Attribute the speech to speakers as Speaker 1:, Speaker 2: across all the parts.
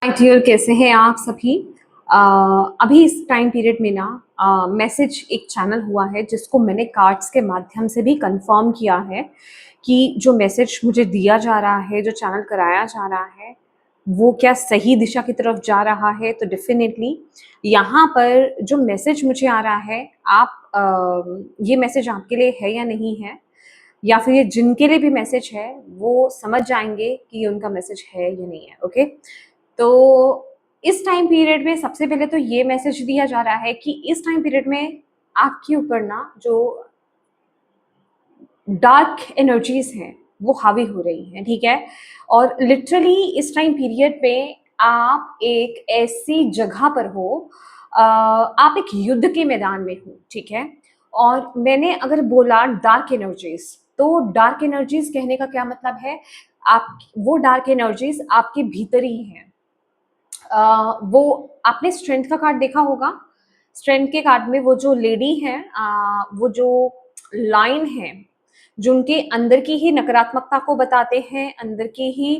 Speaker 1: Dear, कैसे हैं आप सभी। अ, अभी इस टाइम पीरियड में ना मैसेज एक चैनल हुआ है जिसको मैंने कार्ड्स के माध्यम से भी कंफर्म किया है कि जो मैसेज मुझे दिया जा रहा है, जो चैनल कराया जा रहा है, वो क्या सही दिशा की तरफ जा रहा है। तो डेफिनेटली यहाँ पर जो मैसेज मुझे आ रहा है, आप ये मैसेज आपके लिए है या नहीं है, या फिर ये जिनके लिए भी मैसेज है वो समझ जाएंगे कि ये उनका मैसेज है या नहीं है। ओके, तो इस टाइम पीरियड में सबसे पहले तो ये मैसेज दिया जा रहा है कि इस टाइम पीरियड में आपके ऊपर ना जो डार्क एनर्जीज हैं वो हावी हो रही हैं, ठीक है। और लिटरली इस टाइम पीरियड में आप एक ऐसी जगह पर हो, आप एक युद्ध के मैदान में हो, ठीक है। और मैंने अगर बोला डार्क एनर्जीज, तो डार्क एनर्जीज कहने का क्या मतलब है, आप वो डार्क एनर्जीज आपके भीतर ही हैं। वो आपने स्ट्रेंथ का कार्ड देखा होगा। स्ट्रेंथ के कार्ड में वो जो लेडी है, वो जो लाइन है, जो उनके अंदर की ही नकारात्मकता को बताते हैं, अंदर की ही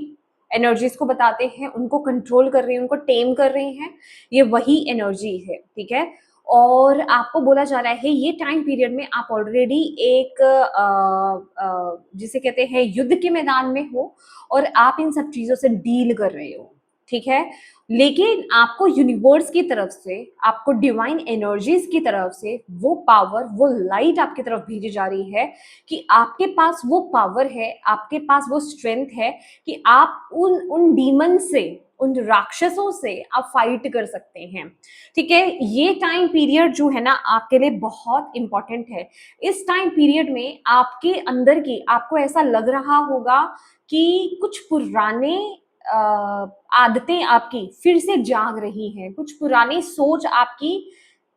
Speaker 1: एनर्जीज को बताते हैं, उनको कंट्रोल कर रही हैं, उनको टेम कर रही हैं, ये वही एनर्जी है, ठीक है। और आपको बोला जा रहा है ये टाइम पीरियड में आप ऑलरेडी एक जिसे कहते हैं युद्ध के मैदान में हो, और आप इन सब चीजों से डील कर रहे हो, ठीक है। लेकिन आपको यूनिवर्स की तरफ से, आपको डिवाइन एनर्जीज की तरफ से वो पावर, वो लाइट आपकी तरफ भेजी जा रही है कि आपके पास वो पावर है, आपके पास वो स्ट्रेंथ है कि आप उन उन डीमन से, उन राक्षसों से आप फाइट कर सकते हैं, ठीक है। ये टाइम पीरियड जो है ना आपके लिए बहुत इंपॉर्टेंट है। इस टाइम पीरियड में आपके अंदर की, आपको ऐसा लग रहा होगा कि कुछ पुराने आदतें आपकी फिर से जाग रही हैं, कुछ पुरानी सोच आपकी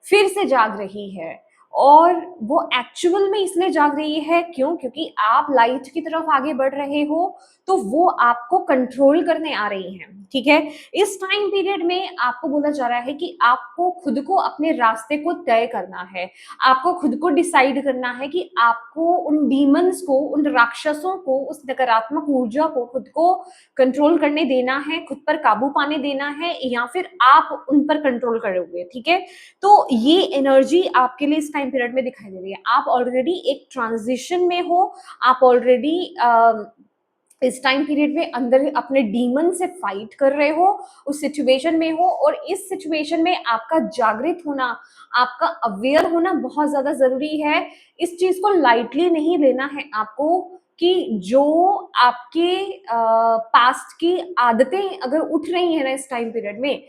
Speaker 1: फिर से जाग रही है। और वो एक्चुअल में इसलिए जाग रही है क्यों, क्योंकि आप लाइट की तरफ आगे बढ़ रहे हो, तो वो आपको कंट्रोल करने आ रही हैं, ठीक है। इस टाइम पीरियड में आपको बोला जा रहा है कि आपको खुद को अपने रास्ते को तय करना है, आपको खुद को डिसाइड करना है कि आपको उन डीमंस को, उन राक्षसों को, उस नकारात्मक ऊर्जा को खुद को कंट्रोल करने देना है, खुद पर काबू पाने देना है, या फिर आप उन पर कंट्रोल करोगे, ठीक है। तो ये एनर्जी आपके लिए इस टाइम पीरियड में दिखाई दे रही है। आप ऑलरेडी एक ट्रांजिशन में हो, आप ऑलरेडी इस टाइम पीरियड में अंदर अपने डीमन से फाइट कर रहे हो, उस सिचुएशन में हो, और इस सिचुएशन में आपका जागृत होना, आपका अवेयर होना बहुत ज्यादा जरूरी है। इस चीज को लाइटली नहीं लेना है आपको कि जो आपके पास्ट की आदतें अगर उठ रही है ना इस टाइम पीरियड में,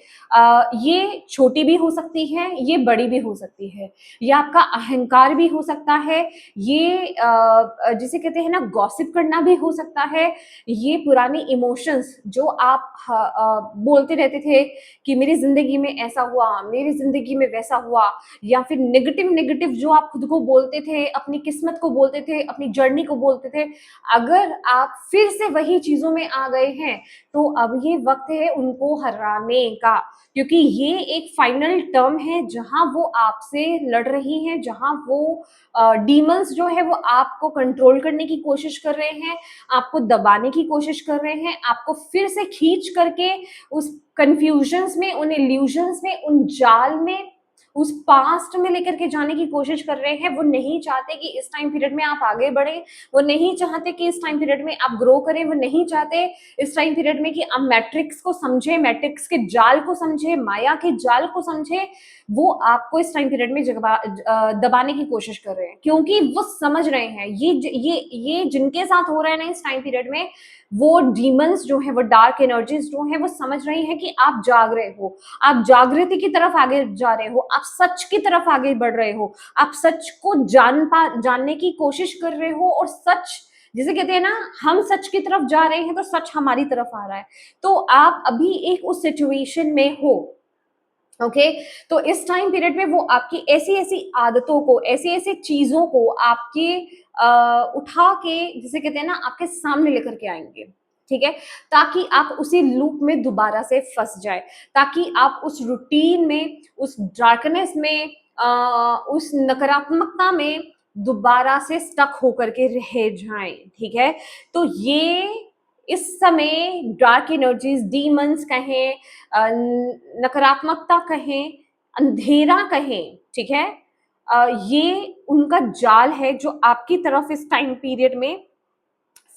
Speaker 1: ये छोटी भी हो सकती है, ये बड़ी भी हो सकती है, ये आपका अहंकार भी हो सकता है, ये जिसे कहते हैं ना गॉसिप करना भी हो सकता है, ये पुराने इमोशंस जो आप बोलते रहते थे कि मेरी जिंदगी में ऐसा हुआ, मेरी जिंदगी में वैसा हुआ, या फिर नेगेटिव नेगेटिव जो आप खुद को बोलते थे, अपनी किस्मत को बोलते थे, अपनी जर्नी को बोलते थे, अगर आप फिर से वही चीजों में आ गए हैं, तो अब ये वक्त है उनको हराने का, क्योंकि ये एक फाइनल टर्म है जहां वो आपसे लड़ रही हैं, जहां वो डीमंस जो है वो आपको कंट्रोल करने की कोशिश कर रहे हैं, आपको दबाने की कोशिश कर रहे हैं, आपको फिर से खींच करके उस कंफ्यूजन्स में, उन इल्यूजन्स में, उन जाल में, उस पास्ट में लेकर के जाने की कोशिश कर रहे हैं। वो नहीं चाहते कि इस टाइम पीरियड में आप आगे बढ़े, वो नहीं चाहते कि इस टाइम पीरियड में आप ग्रो करें, वो नहीं चाहते इस टाइम पीरियड में कि आप मैट्रिक्स को समझे, मैट्रिक्स के जाल को समझे, माया के जाल को समझे। वो आपको इस टाइम पीरियड में दबाने की कोशिश कर रहे हैं, क्योंकि वो समझ रहे हैं ये जिनके साथ हो रहा है ना इस टाइम पीरियड में, वो डीमंस जो है, वो डार्क एनर्जीज जो है, वो समझ रही हैं कि आप जाग रहे हो, आप जागृति की तरफ आगे जा रहे हो, आप सच की तरफ आगे बढ़ रहे हो, आप सच को जानने की कोशिश कर रहे हो, और सच जिसे कहते हैं ना, हम सच की तरफ जा रहे हैं तो सच हमारी तरफ आ रहा है। तो आप अभी एक उस सिचुएशन में हो, ओके। तो इस टाइम पीरियड में वो आपकी ऐसी ऐसी आदतों को, ऐसी ऐसी चीजों को आपके उठा के, जिसे कहते हैं ना, आपके सामने लेकर के आएंगे, ठीक है, ताकि आप उसी लूप में दोबारा से फंस जाए, ताकि आप उस रूटीन में, उस डार्कनेस में, उस नकारात्मकता में दोबारा से स्टक होकर के रह जाएं, ठीक है। तो ये इस समय डार्क एनर्जीज, डीमंस कहें, नकारात्मकता कहें, अंधेरा कहें, ठीक है, ये उनका जाल है जो आपकी तरफ इस टाइम पीरियड में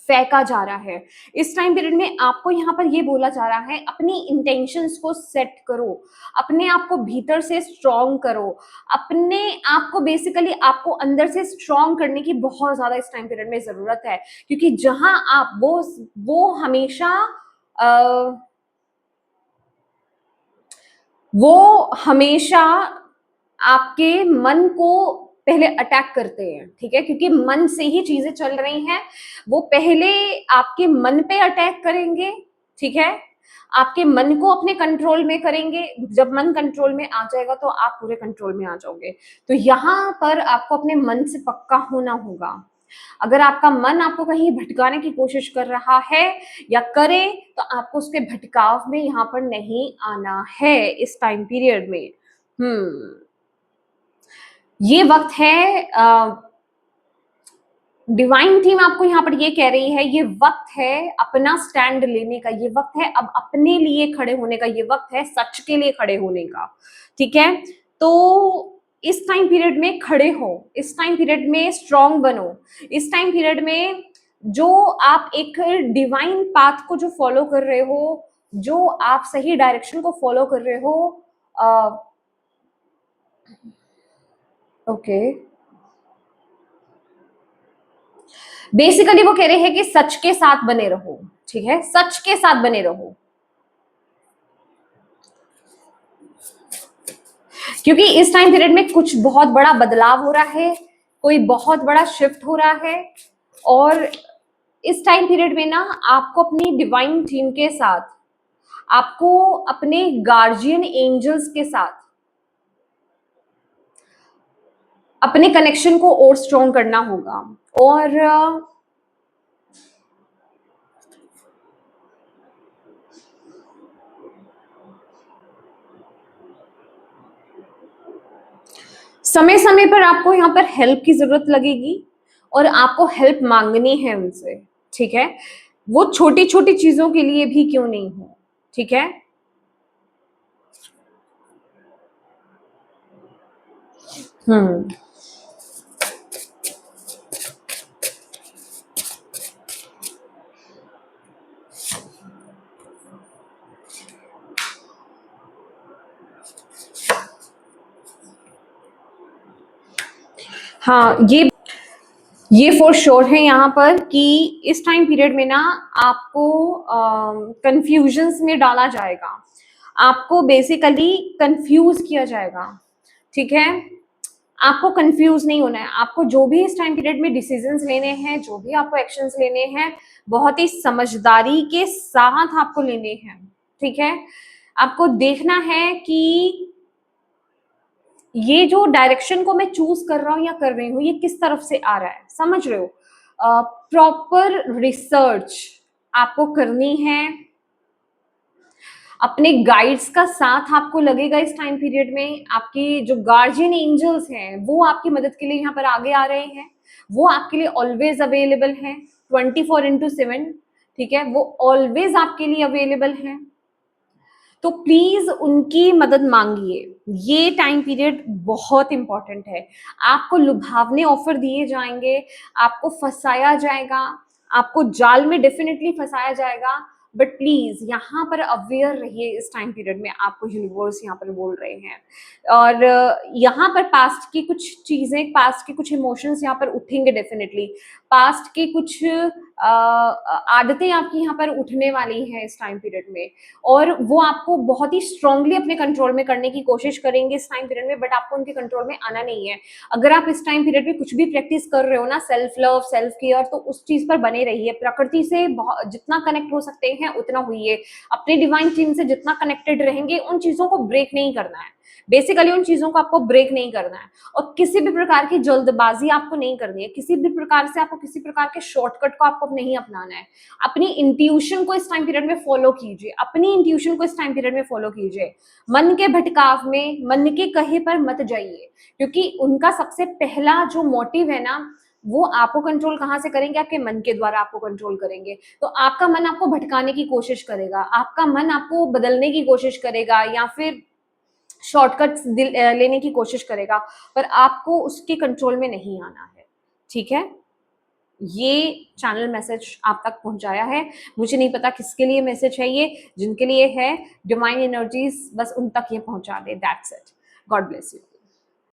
Speaker 1: फेंका जा रहा है। इस टाइम पीरियड में आपको यहाँ पर ये बोला जा रहा है, अपनी इंटेंशंस को सेट करो, अपने आप को भीतर से स्ट्रॉन्ग करो, अपने आप को बेसिकली आपको अंदर से स्ट्रॉन्ग करने की बहुत ज्यादा इस टाइम पीरियड में जरूरत है, क्योंकि जहां आप वो हमेशा आपके मन को पहले अटैक करते हैं, ठीक है, क्योंकि मन से ही चीजें चल रही हैं। वो पहले आपके मन पे अटैक करेंगे, ठीक है, आपके मन को अपने कंट्रोल में करेंगे। जब मन कंट्रोल में आ जाएगा तो आप पूरे कंट्रोल में आ जाओगे। तो यहाँ पर आपको अपने मन से पक्का होना होगा। अगर आपका मन आपको कहीं भटकाने की कोशिश कर रहा है या करे, तो आपको उसके भटकाव में यहाँ पर नहीं आना है इस टाइम पीरियड में। ये वक्त है, डिवाइन थीम आपको यहाँ पर ये कह रही है, ये वक्त है अपना स्टैंड लेने का, ये वक्त है अब अपने लिए खड़े होने का, ये वक्त है सच के लिए खड़े होने का, ठीक है। तो इस टाइम पीरियड में खड़े हो, इस टाइम पीरियड में स्ट्रॉन्ग बनो, इस टाइम पीरियड में जो आप एक डिवाइन पाथ को जो फॉलो कर रहे हो, जो आप सही डायरेक्शन को फॉलो कर रहे हो, ओके, बेसिकली वो कह रहे हैं कि सच के साथ बने रहो, ठीक है, सच के साथ बने रहो, क्योंकि इस टाइम पीरियड में कुछ बहुत बड़ा बदलाव हो रहा है, कोई बहुत बड़ा शिफ्ट हो रहा है। और इस टाइम पीरियड में ना आपको अपनी डिवाइन थीम के साथ, आपको अपने गार्जियन एंजल्स के साथ अपने कनेक्शन को और स्ट्रॉन्ग करना होगा। और समय समय पर आपको यहाँ पर हेल्प की जरूरत लगेगी और आपको हेल्प मांगनी है उनसे, ठीक है, वो छोटी छोटी चीजों के लिए भी क्यों नहीं हो, ठीक है। हाँ, ये फॉर श्योर है यहाँ पर कि इस टाइम पीरियड में ना आपको कंफ्यूजन्स में डाला जाएगा, आपको बेसिकली कंफ्यूज किया जाएगा, ठीक है। आपको कंफ्यूज नहीं होना है, आपको जो भी इस टाइम पीरियड में डिसीजंस लेने हैं, जो भी आपको एक्शंस लेने हैं, बहुत ही समझदारी के साथ आपको लेने हैं, ठीक है। आपको देखना है कि ये जो डायरेक्शन को मैं चूज कर रहा हूँ या कर रही हूँ, ये किस तरफ से आ रहा है, समझ रहे हो। प्रॉपर रिसर्च आपको करनी है, अपने गाइड्स का साथ आपको लगेगा इस टाइम पीरियड में। आपकी जो गार्जियन एंजल्स हैं वो आपकी मदद के लिए यहाँ पर आगे आ रहे हैं, वो आपके लिए ऑलवेज अवेलेबल हैं 24/7, ठीक है, वो ऑलवेज आपके लिए अवेलेबल हैं। तो प्लीज उनकी मदद मांगिए, ये टाइम पीरियड बहुत इंपॉर्टेंट है। आपको लुभावने ऑफर दिए जाएंगे, आपको फंसाया जाएगा, आपको जाल में डेफिनेटली फंसाया जाएगा, बट प्लीज यहाँ पर अवेयर रहिए इस टाइम पीरियड में, आपको यूनिवर्स यहाँ पर बोल रहे हैं। और यहाँ पर पास्ट की कुछ चीजें, पास्ट के कुछ इमोशंस यहाँ पर उठेंगे डेफिनेटली, पास्ट की कुछ आदतें आपकी यहाँ पर उठने वाली हैं इस टाइम पीरियड में, और वो आपको बहुत ही स्ट्रांगली अपने कंट्रोल में करने की कोशिश करेंगे इस टाइम पीरियड में, बट आपको उनके कंट्रोल में आना नहीं है। अगर आप इस टाइम पीरियड में कुछ भी प्रैक्टिस कर रहे हो ना, सेल्फ लव, सेल्फ केयर, तो उस चीज पर बने रहिए, प्रकृति से जितना कनेक्ट हो सकते हैं उतना होइए, अपने डिवाइन टीम से जितना कनेक्टेड रहेंगे, उन चीजों को ब्रेक नहीं करना है, बेसिकली उन चीजों को आपको ब्रेक नहीं करना है, और किसी भी प्रकार की जल्दबाजी आपको नहीं करनी है, किसी भी प्रकार से आपको किसी प्रकार के शॉर्टकट को आपको नहीं अपनाना है। अपनी इंट्यूशन को इस टाइम पीरियड में फॉलो कीजिए, अपनी इंट्यूशन को इस टाइम पीरियड में फॉलो कीजिए, मन के भटकाव में, मन के कहे पर मत जाइए, क्योंकि उनका सबसे पहला जो मोटिव है ना, वो आपको कंट्रोल कहाँ से करेंगे? आपके मन के द्वारा आपको कंट्रोल करेंगे। तो आपका मन आपको भटकाने की कोशिश करेगा, आपका मन आपको बदलने की कोशिश करेगा या फिर शॉर्टकट्स लेने की कोशिश करेगा, पर आपको उसके कंट्रोल में नहीं आना है, ठीक है? ये चैनल मैसेज आप तक पहुंचाया है। मुझे नहीं पता किसके लिए मैसेज है ये, जिनके लिए है डिवाइन एनर्जीज बस उन तक ये पहुंचा दे, that's it. God bless you.